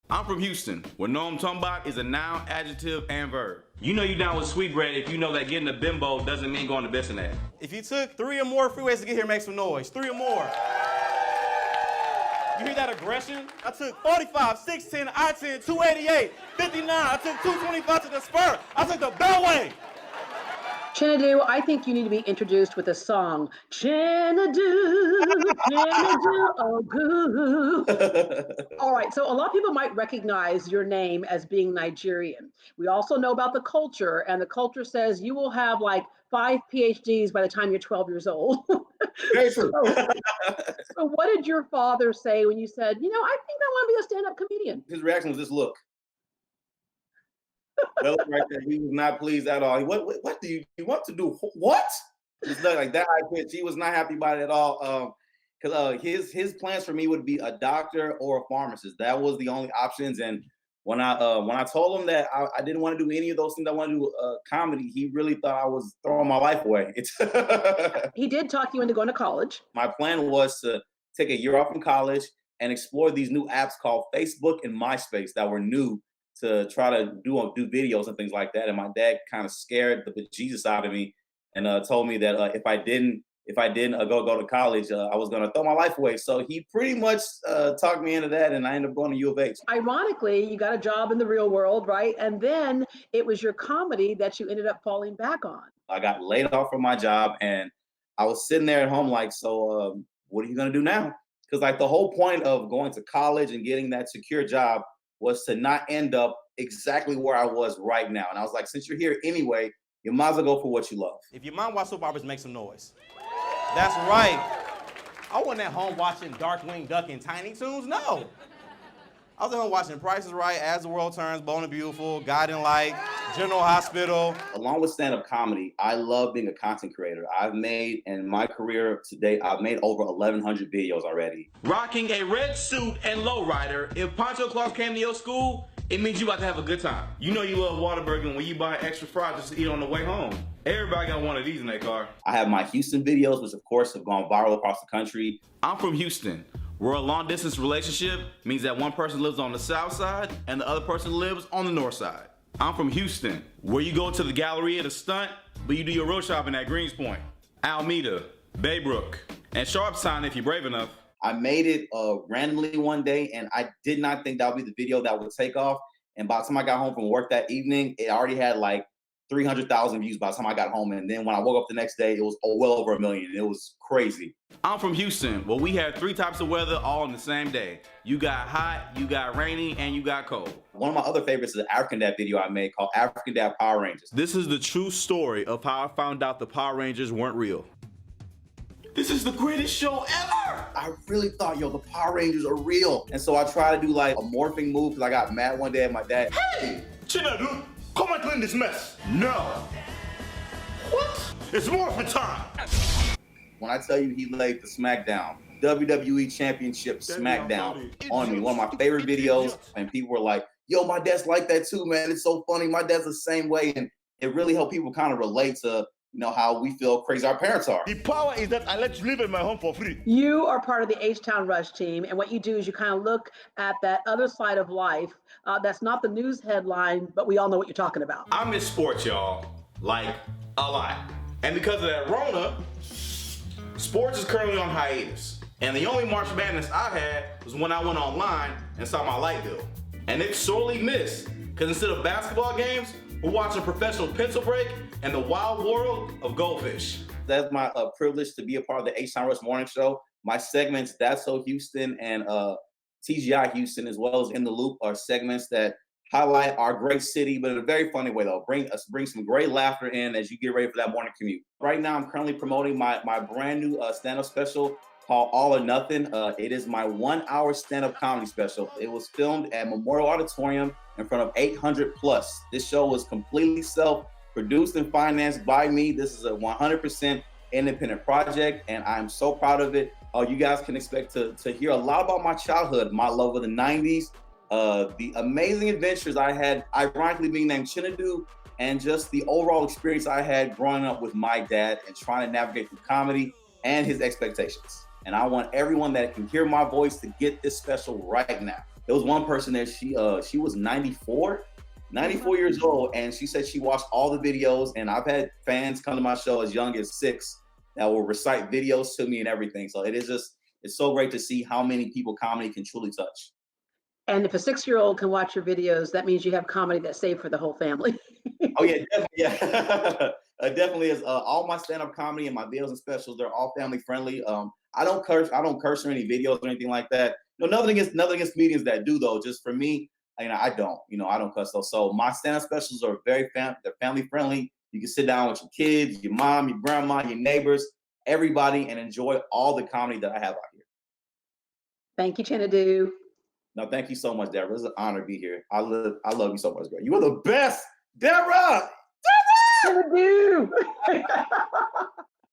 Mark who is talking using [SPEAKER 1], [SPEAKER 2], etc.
[SPEAKER 1] I'm from Houston, where know I'm talking about is a noun, adjective, and verb. You know you down with sweetbread if you know that getting a bimbo doesn't mean going to Bissonnette.
[SPEAKER 2] If you took 3 or more freeways to get here, make some noise. 3 or more. You hear that aggression? I took 45, 610, I-10, 288, 59. I took 225 to the spur. I took the Beltway.
[SPEAKER 3] Chinedu, I think you need to be introduced with a song. Chinedu, Ogu. All right, so a lot of people might recognize your name as being Nigerian. We also know about the culture, and the culture says you will have like 5 PhDs by the time you're 12 years old.
[SPEAKER 4] Very true.
[SPEAKER 3] So what did your father say when you said, I think I want to be a stand-up comedian?
[SPEAKER 4] His reaction was this look. Well, right there, he was not pleased at all. What do you want to do? What? It's not like that. He was not happy about it at all. Because his plans for me would be a doctor or a pharmacist. That was the only options. And when I told him that I didn't want to do any of those things, I wanted to do comedy, he really thought I was throwing my life away.
[SPEAKER 3] He did talk you into going to college.
[SPEAKER 4] My plan was to take a year off from college and explore these new apps called Facebook and MySpace that were new, to try to do videos and things like that. And my dad kind of scared the bejesus out of me and told me that if I didn't go to college, I was going to throw my life away. So he pretty much talked me into that, and I ended up going to U of H.
[SPEAKER 3] Ironically, you got a job in the real world, right? And then it was your comedy that you ended up falling back on.
[SPEAKER 4] I got laid off from my job, and I was sitting there at home like, so what are you going to do now? Because like the whole point of going to college and getting that secure job was to not end up exactly where I was right now. And I was like, since you're here anyway, you might as well go for what you love.
[SPEAKER 2] If your mom watched soap operas, make some noise. That's right. I wasn't at home watching Darkwing Duck and Tiny Toons, no. I was at home watching Price is Right, As the World Turns, Bold and Beautiful, Guiding Light, General Hospital.
[SPEAKER 4] Along with stand-up comedy, I love being a content creator. In my career to date, I've made over 1,100 videos already.
[SPEAKER 1] Rocking a red suit and lowrider, if Poncho Claus came to your school, it means you about to have a good time. You know you love Whataburger when you buy extra fries just to eat on the way home. Everybody got one of these in their car.
[SPEAKER 4] I have my Houston videos, which of course have gone viral across the country.
[SPEAKER 1] I'm from Houston, where a long distance relationship means that one person lives on the south side and the other person lives on the north side. I'm from Houston, where you go to the Galleria to stunt, but you do your real shopping at Greenspoint, Alameda, Baybrook, and Sharpstown if you're brave enough.
[SPEAKER 4] I made it randomly one day, and I did not think that would be the video that would take off. And by the time I got home from work that evening, it already had like 300,000 views by the time I got home. And then when I woke up the next day, it was well over 1 million. It was crazy.
[SPEAKER 1] I'm from Houston, where we have 3 types of weather all on the same day. You got hot, you got rainy, and you got cold.
[SPEAKER 4] One of my other favorites is an African Dad video I made called African Dad Power Rangers.
[SPEAKER 1] This is the true story of how I found out the Power Rangers weren't real. This is the greatest show ever!
[SPEAKER 4] I really thought, the Power Rangers are real. And so I tried to do like a morphing move because I got mad one day at my dad.
[SPEAKER 1] Hey! Chinedu, come and clean this mess. No. What? It's morphin' time.
[SPEAKER 4] When I tell you he laid the SmackDown, WWE Championship SmackDown on me, one of my favorite videos, and people were like, yo, my dad's like that too, man. It's so funny. My dad's the same way. And it really helped people kind of relate to how we feel crazy our parents are.
[SPEAKER 1] The power is that I let you live in my home for free.
[SPEAKER 3] You are part of the H-Town Rush team, and what you do is you kind of look at that other side of life that's not the news headline, but we all know what you're talking about.
[SPEAKER 1] I miss sports, y'all, like a lot. And because of that Rona, sports is currently on hiatus. And the only March Madness I had was when I went online and saw my light bill. And it's sorely missed, because instead of basketball games, we're watching professional pencil break and the wild world of goldfish.
[SPEAKER 4] That's my privilege to be a part of the H-Town Rush Morning Show. My segments, That's So Houston and TGI Houston, as well as In the Loop, are segments that highlight our great city, but in a very funny way, though. Bring some great laughter in as you get ready for that morning commute. Right now, I'm currently promoting my brand new stand-up special called All or Nothing. It is my 1-hour stand-up comedy special. It was filmed at Memorial Auditorium in front of 800 plus. This show was completely self-produced and financed by me. This is a 100% independent project, and I'm so proud of it. You guys can expect to hear a lot about my childhood, my love of the 90s, the amazing adventures I had, ironically being named Chinedu, and just the overall experience I had growing up with my dad and trying to navigate through comedy and his expectations. And I want everyone that can hear my voice to get this special right now. there was one person there. She was 94 years old, and she said she watched all the videos. And I've had fans come to my show as young as 6 that will recite videos to me and everything. So it's so great to see how many people comedy can truly touch.
[SPEAKER 3] And if a 6-year-old can watch your videos, that means you have comedy that's safe for the whole family.
[SPEAKER 4] Oh yeah, definitely, yeah. Definitely is. All my stand-up comedy and my videos and specials, they're all family friendly. I don't curse in any videos or anything like that. Nothing against comedians that do though. Just for me, I don't cuss though. So my stand-up specials are they're family friendly. You can sit down with your kids, your mom, your grandma, your neighbors, everybody, and enjoy all the comedy that I have out here.
[SPEAKER 3] Thank you, Chinedu.
[SPEAKER 4] No, thank you so much, Deborah. It's an honor to be here. I love you so much, bro. You are the best, Deborah.
[SPEAKER 3] Chinedu.